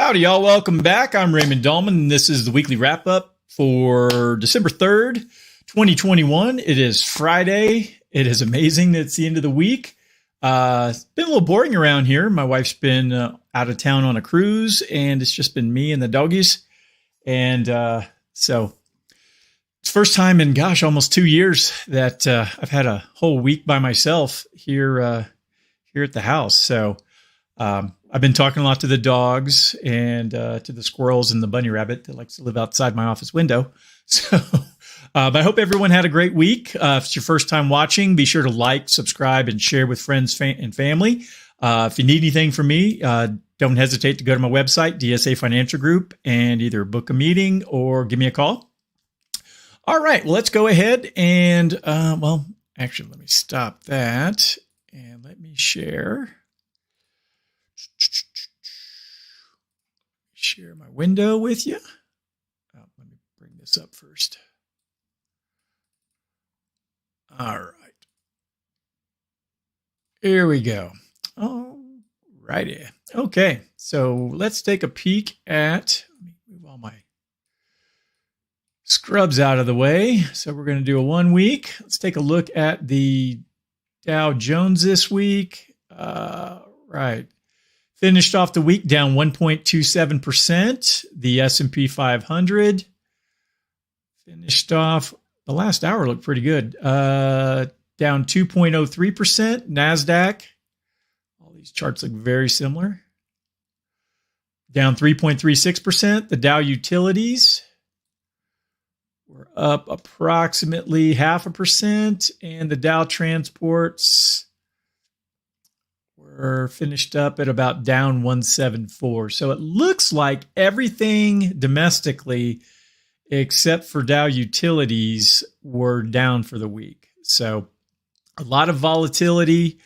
Howdy, y'all. Welcome back. I'm Raymond Dahlman, and this is the weekly wrap-up for December 3rd, 2021. It is Friday. It is amazing that it's the end of the week. It's been a little boring around here. My wife's been out of town on a cruise, and it's just been me and the doggies. And so it's first time in, almost 2 years that I've had a whole week by myself here at the house. So I've been talking a lot to the dogs and to the squirrels and the bunny rabbit that likes to live outside my office window. So, but I hope everyone had a great week. If it's your first time watching, be sure to like, subscribe, and share with friends and family. If you need anything from me, don't hesitate to go to my website, DSA Financial Group, and either book a meeting or give me a call. All right, well, let's go ahead and, actually, let me stop that and let me share my window with you. Let me bring this up first. All right. Here we go. All righty. Okay. So let's take a peek at, let me move all my scrubs out of the way. So we're going to do a 1 week. Let's take a look at the Dow Jones this week. Right. Finished off the week down 1.27%. The S&P 500 finished off, the last hour looked pretty good. Down 2.03%. NASDAQ, all these charts look very similar. Down 3.36%. The Dow Utilities were up approximately 0.5%. And the Dow Transports were finished up at about down 174. So it looks like everything domestically except for Dow Utilities were down for the week. So a lot of volatility,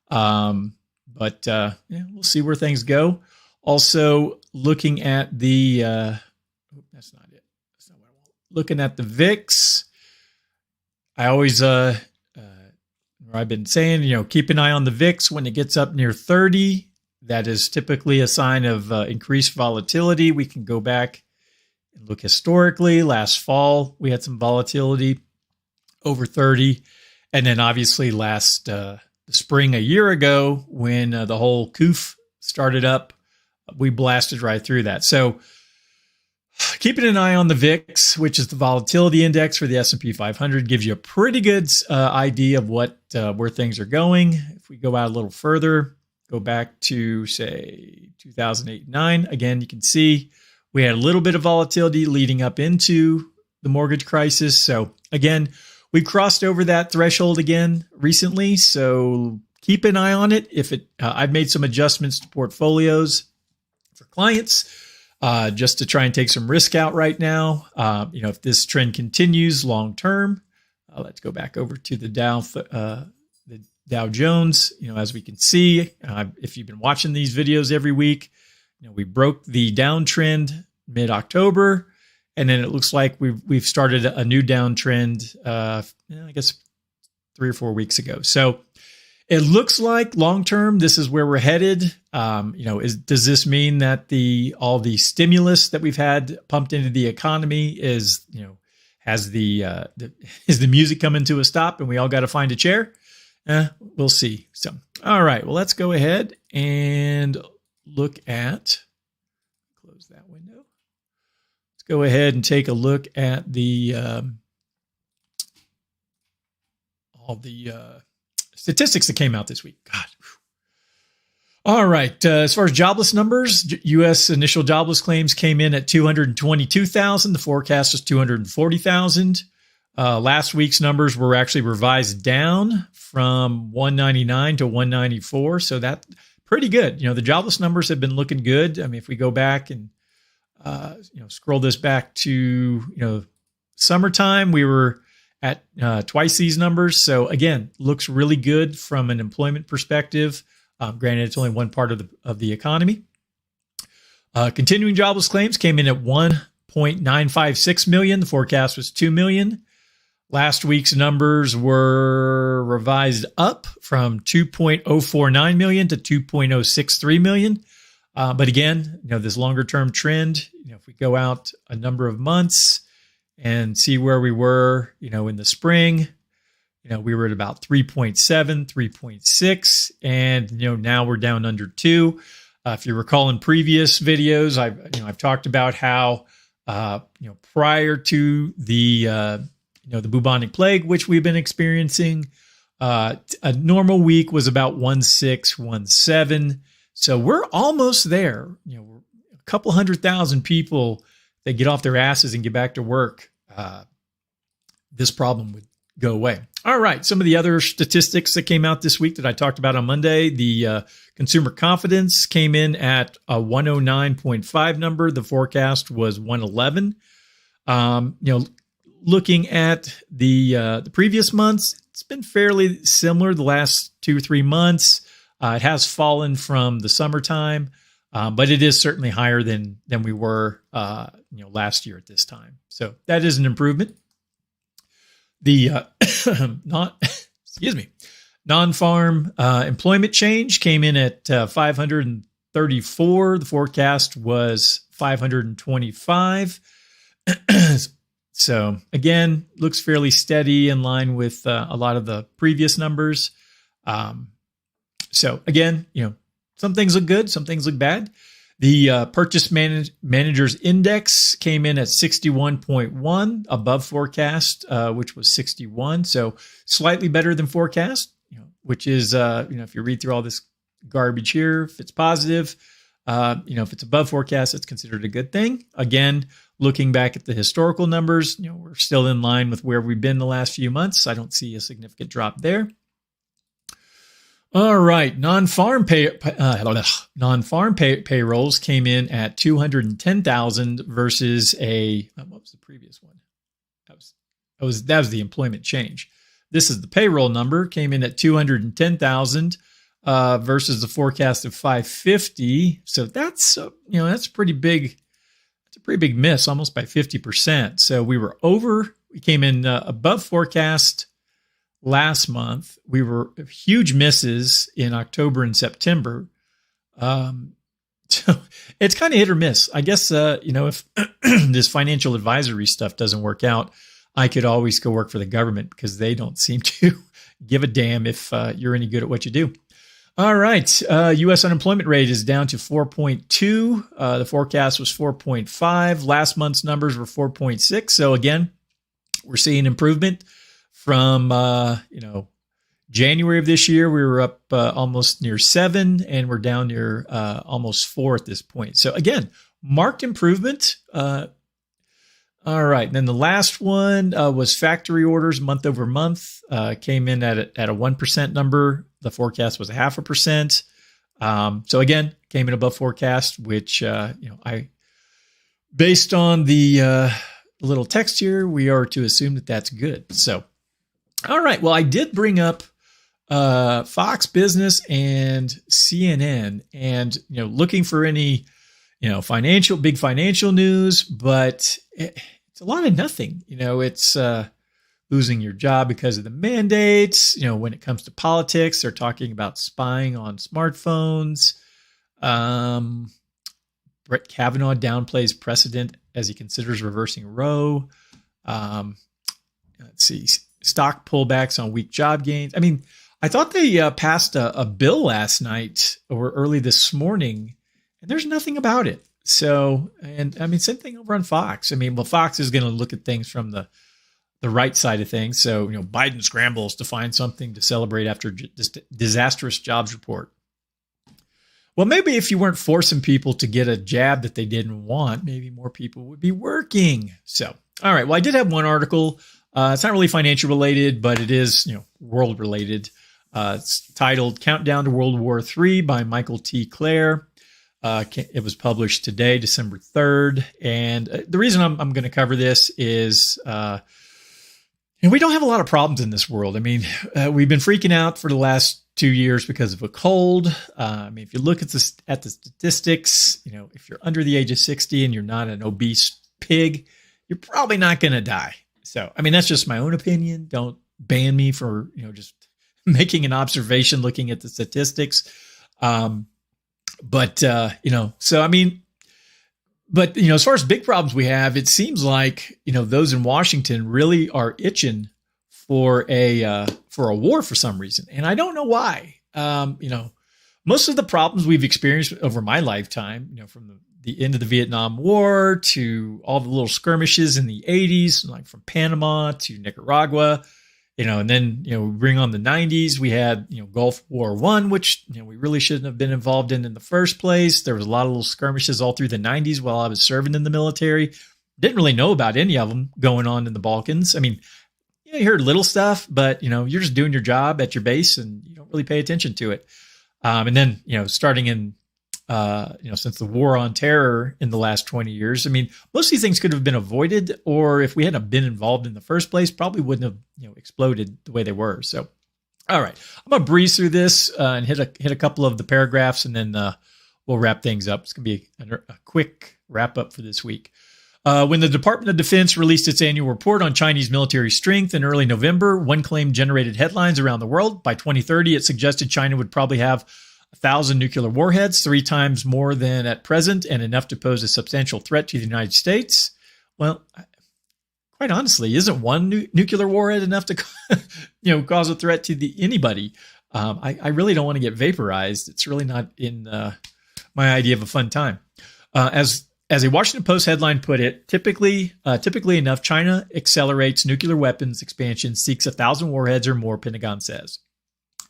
but we'll see where things go. Also looking at the, that's not it. That's not what I want. Looking at the VIX. I always, I've been saying, keep an eye on the VIX when it gets up near 30. That is typically a sign of increased volatility. We can go back and look historically. Last fall, we had some volatility over 30. And then obviously last spring, a year ago, when the whole COOF started up, we blasted right through that. So keeping an eye on the VIX, which is the volatility index for the S&P 500, gives you a pretty good idea of where things are going. If we go out a little further, go back to, say, 2008-9, again, you can see we had a little bit of volatility leading up into the mortgage crisis. So again, we crossed over that threshold again recently. So keep an eye on it. I've made some adjustments to portfolios for clients, just to try and take some risk out right now. If this trend continues long term, let's go back over to the Dow Jones. As we can see, if you've been watching these videos every week, we broke the downtrend mid-October, and then it looks like we've started a new downtrend. I guess 3 or 4 weeks ago. So it looks like long-term, this is where we're headed. Does this mean that all the stimulus that we've had pumped into the economy is the music coming to a stop and we all got to find a chair? We'll see. So, all right, well, let's go ahead and close that window. Let's go ahead and take a look at all the statistics that came out this week. God. All right. As far as jobless numbers, U.S. initial jobless claims came in at 222,000. The forecast was 240,000. Last week's numbers were actually revised down from 199 to 194. So that's pretty good. The jobless numbers have been looking good. I mean, if we go back and, scroll this back to, summertime, we were at twice these numbers. So again, looks really good from an employment perspective. Granted, it's only one part of the economy. Continuing jobless claims came in at 1.956 million. The forecast was 2 million. Last week's numbers were revised up from 2.049 million to 2.063 million. But again, this longer term trend, if we go out a number of months and see where we were, in the spring, we were at about 3.7, 3.6, and now we're down under 2. If you recall in previous videos, I've talked about how prior to the the bubonic plague, which we've been experiencing, a normal week was about 1.6, 1.7. So we're almost there. We're a couple 100,000 people that get off their asses and get back to work. This problem would go away. All right. Some of the other statistics that came out this week that I talked about on Monday, the consumer confidence came in at a 109.5 number. The forecast was 111. Looking at the previous months, it's been fairly similar the last 2 or 3 months. It has fallen from the summertime, but it is certainly higher than we were last year at this time. So that is an improvement. The non-farm employment change came in at 534. The forecast was 525. So again, looks fairly steady in line with a lot of the previous numbers. So again, some things look good, some things look bad. The Purchase Managers Index came in at 61.1, above forecast, which was 61. So slightly better than forecast, which is, if you read through all this garbage here, if it's positive, if it's above forecast, it's considered a good thing. Again, looking back at the historical numbers, we're still in line with where we've been the last few months. I don't see a significant drop there. All right, non-farm payrolls came in at 210,000 versus what was the previous one? That was the employment change. This is the payroll number, came in at 210,000 versus the forecast of 550. So that's that's a pretty big miss, almost by 50%. So we came in above forecast last month. We were huge misses in October and September. So it's kind of hit or miss. I guess, if this financial advisory stuff doesn't work out, I could always go work for the government because they don't seem to give a damn if you're any good at what you do. All right. U.S. unemployment rate is down to 4.2. The forecast was 4.5. Last month's numbers were 4.6. So again, we're seeing improvement. From, January of this year, we were up almost near 7, and we're down near almost 4 at this point. So again, marked improvement. All right. And then the last one was factory orders month over month, came in at a 1% number. The forecast was 0.5%. So again, came in above forecast, which, based on the little text here, we are to assume that that's good. So, all right. Well, I did bring up Fox Business and CNN, and looking for any big financial news, but it's a lot of nothing. It's losing your job because of the mandates. When it comes to politics, they're talking about spying on smartphones. Brett Kavanaugh downplays precedent as he considers reversing Roe. Let's see. Stock pullbacks on weak job gains. I mean, I thought they passed a bill last night or early this morning, and there's nothing about it. So, and I mean, same thing over on Fox. I mean, Fox is going to look at things from the right side of things. So, Biden scrambles to find something to celebrate after this disastrous jobs report. Well, maybe if you weren't forcing people to get a jab that they didn't want, maybe more people would be working. So, all right. Well, I did have one article. It's not really financial related, but it is, world related. It's titled Countdown to World War III by Michael T. Clare. It was published today, December 3rd. And the reason I'm going to cover this is, we don't have a lot of problems in this world. I mean, we've been freaking out for the last 2 years because of a cold. I mean, if you look at the statistics, if you're under the age of 60 and you're not an obese pig, you're probably not going to die. So, I mean, that's just my own opinion. Don't ban me for, just making an observation, looking at the statistics. But, so I mean, but, as far as big problems we have, it seems like, those in Washington really are itching for a war for some reason. And I don't know why. Most of the problems we've experienced over my lifetime, from the end of the Vietnam War to all the little skirmishes in the 80s, like from Panama to Nicaragua, and then, we bring on the 90s. We had, Gulf War I, which, we really shouldn't have been involved in the first place. There was a lot of little skirmishes all through the 90s while I was serving in the military. Didn't really know about any of them going on in the Balkans. I mean, you heard little stuff, but, you're just doing your job at your base and you don't really pay attention to it. And then, starting in, since the war on terror in the last 20 years, I mean, most of these things could have been avoided, or if we hadn't been involved in the first place, probably wouldn't have, exploded the way they were. So, all right, I'm going to breeze through this and hit a couple of the paragraphs, and then we'll wrap things up. It's going to be a quick wrap up for this week. When the Department of Defense released its annual report on Chinese military strength in early November, one claim generated headlines around the world. By 2030, it suggested China would probably have 1,000 nuclear warheads, 3 times more than at present, and enough to pose a substantial threat to the United States. Well, quite honestly, isn't one nuclear warhead enough to, cause a threat to anybody? I really don't want to get vaporized. It's really not in my idea of a fun time. As a Washington Post headline put it, typically enough, China accelerates nuclear weapons expansion, seeks 1,000 warheads or more, Pentagon says.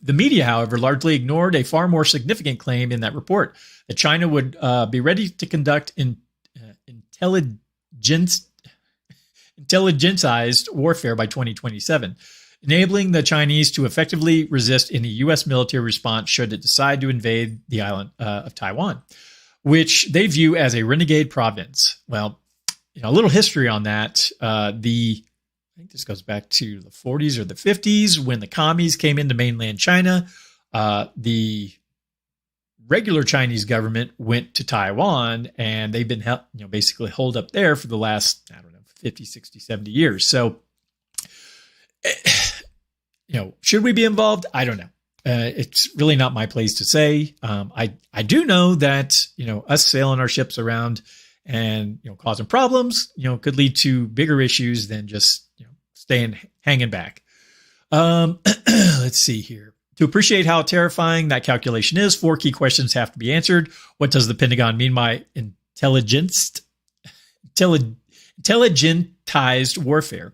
The media, however, largely ignored a far more significant claim in that report, that China would be ready to conduct intelligentized warfare by 2027, enabling the Chinese to effectively resist any U.S. military response should it decide to invade the island of Taiwan, which they view as a renegade province. Well, a little history on that. I think this goes back to the 40s or the 50s when the commies came into mainland China. The regular Chinese government went to Taiwan, and they've been basically holed up there for the last, 50, 60, 70 years. So, should we be involved? I don't know. It's really not my place to say. I do know that, us sailing our ships around and, causing problems, could lead to bigger issues than just, hanging back. Let's see here. To appreciate how terrifying that calculation is, 4 key questions have to be answered. What does the Pentagon mean by intelligentized warfare?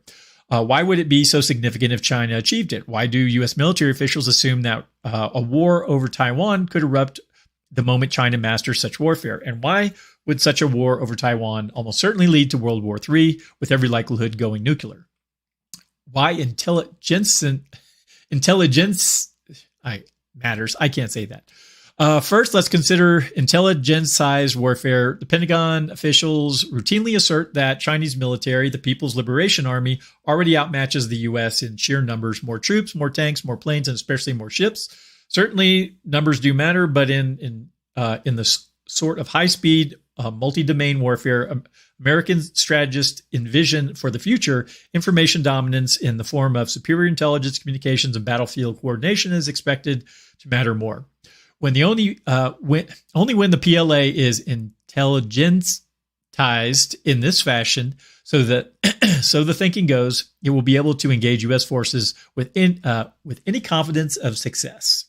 Why would it be so significant if China achieved it? Why do U.S. military officials assume that a war over Taiwan could erupt the moment China masters such warfare? And why would such a war over Taiwan almost certainly lead to World War III, with every likelihood going nuclear? Why intelligence matters. I can't say that. First, let's consider intelligence-sized warfare. The Pentagon officials routinely assert that Chinese military, the People's Liberation Army, already outmatches the U.S. in sheer numbers: more troops, more tanks, more planes, and especially more ships. Certainly, numbers do matter, but in the sort of high-speed, multi-domain warfare American strategists envision for the future, information dominance in the form of superior intelligence, communications, and battlefield coordination is expected to matter more. When when the PLA is intelligentized in this fashion, so the thinking goes, it will be able to engage U.S. forces with any confidence of success.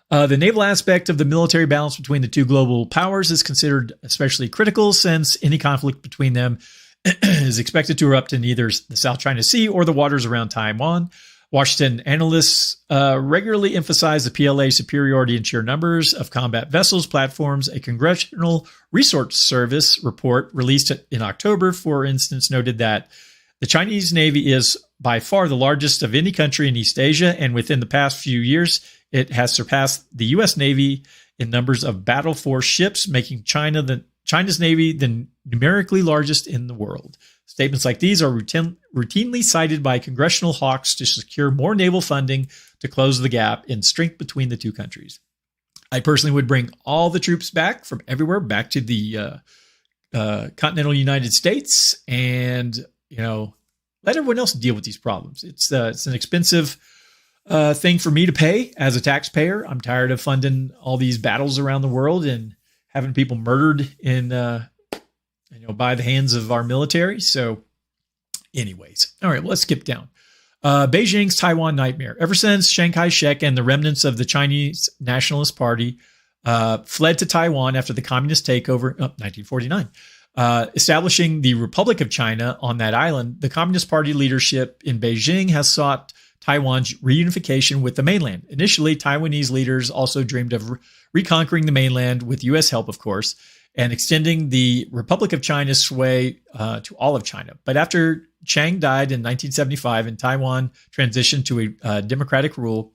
The naval aspect of the military balance between the two global powers is considered especially critical, since any conflict between them is expected to erupt in either the South China Sea or the waters around Taiwan. Washington analysts regularly emphasize the PLA's superiority in sheer numbers of combat vessels, platforms. A Congressional Research Service report released in October, for instance, noted that the Chinese Navy is by far the largest of any country in East Asia, and within the past few years, it has surpassed the U.S. Navy in numbers of battle force ships, making China's Navy the numerically largest in the world. Statements like these are routinely cited by congressional hawks to secure more naval funding to close the gap in strength between the two countries. I personally would bring all the troops back from everywhere back to the continental United States, and let everyone else deal with these problems. It's an expensive thing for me to pay as a taxpayer. I'm tired of funding all these battles around the world and having people murdered in, by the hands of our military. So anyways, all right, well, let's skip down. Beijing's Taiwan nightmare. Ever since Chiang Kai-shek and the remnants of the Chinese Nationalist Party fled to Taiwan after the communist takeover, 1949, establishing the Republic of China on that island, the Communist Party leadership in Beijing has sought Taiwan's reunification with the mainland. Initially, Taiwanese leaders also dreamed of reconquering the mainland with U.S. help, of course, and extending the Republic of China's sway to all of China. But after Chiang died in 1975 and Taiwan transitioned to a democratic rule,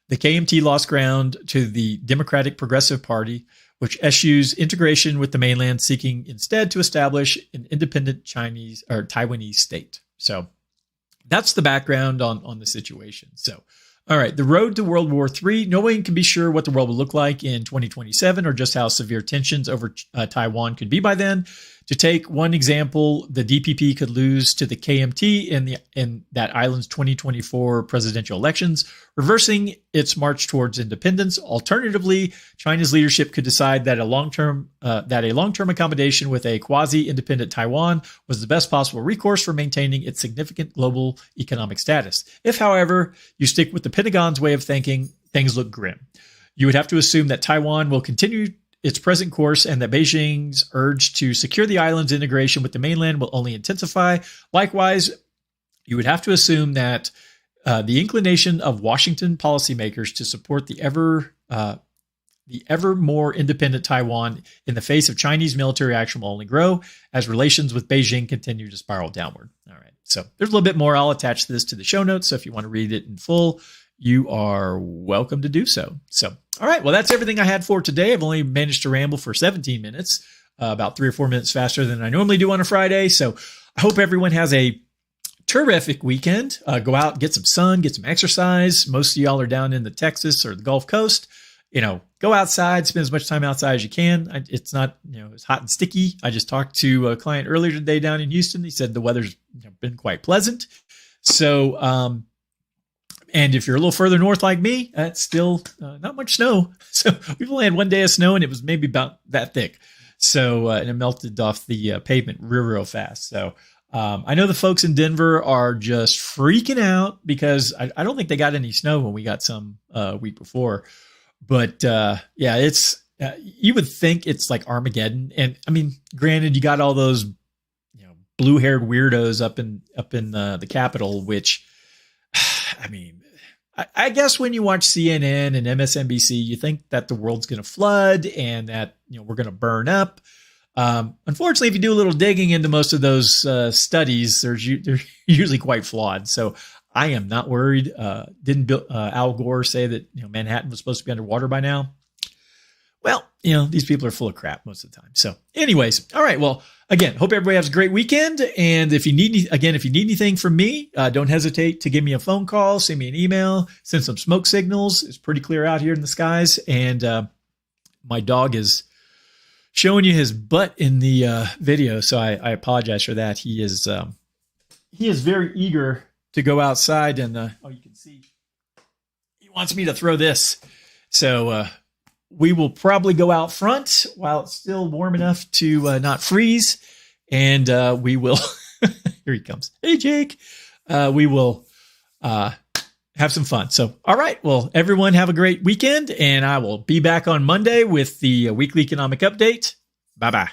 the KMT lost ground to the Democratic Progressive Party, which eschews integration with the mainland, seeking instead to establish an independent Chinese or Taiwanese state. So that's the background on the situation. So, all right, the road to World War III. No one can be sure what the world will look like in 2027 or just how severe tensions over Taiwan could be by then. To take one example, the DPP could lose to the KMT in that island's 2024 presidential elections, reversing its march towards independence. Alternatively, China's leadership could decide that a long-term accommodation with a quasi-independent Taiwan was the best possible recourse for maintaining its significant global economic status. If, however, you stick with the Pentagon's way of thinking, things look grim. You would have to assume that Taiwan will continue its present course and that Beijing's urge to secure the island's integration with the mainland will only intensify. Likewise, you would have to assume that the inclination of Washington policymakers to support the ever more independent Taiwan in the face of Chinese military action will only grow as relations with Beijing continue to spiral downward. All right. So there's a little bit more. I'll attach this to the show notes. So if you want to read it in full, you are welcome to do so. So, all right. Well, that's everything I had for today. I've only managed to ramble for 17 minutes, about 3 or 4 minutes faster than I normally do on a Friday. So I hope everyone has a terrific weekend. Go out, get some sun, get some exercise. Most of y'all are down in the Texas or the Gulf Coast. Go outside, spend as much time outside as you can. It's not, it's hot and sticky. I just talked to a client earlier today down in Houston. He said the weather's been quite pleasant. So, and if you're a little further north like me, it's still not much snow. So we've only had one day of snow and it was maybe about that thick. So, and it melted off the pavement real fast. So, I know the folks in Denver are just freaking out because I don't think they got any snow when we got some week before. But it's you would think it's like Armageddon. And I mean, granted, you got all those blue-haired weirdos up in the Capitol, which I mean, I guess when you watch CNN and MSNBC, you think that the world's going to flood and that we're going to burn up. Unfortunately, if you do a little digging into most of those studies, they're usually quite flawed. So I am not worried. Didn't Al Gore say that Manhattan was supposed to be underwater by now? Well, these people are full of crap most of the time. So anyways, all right. Well, again, hope everybody has a great weekend. And if you need anything from me, don't hesitate to give me a phone call, send me an email, send some smoke signals. It's pretty clear out here in the skies. And my dog is showing you his butt in the video. So I apologize for that. He is very eager to go outside and, you can see he wants me to throw this. So, we will probably go out front while it's still warm enough to not freeze. And we will, here he comes. Hey, Jake. We will have some fun. So, all right. Well, everyone have a great weekend. And I will be back on Monday with the weekly economic update. Bye-bye.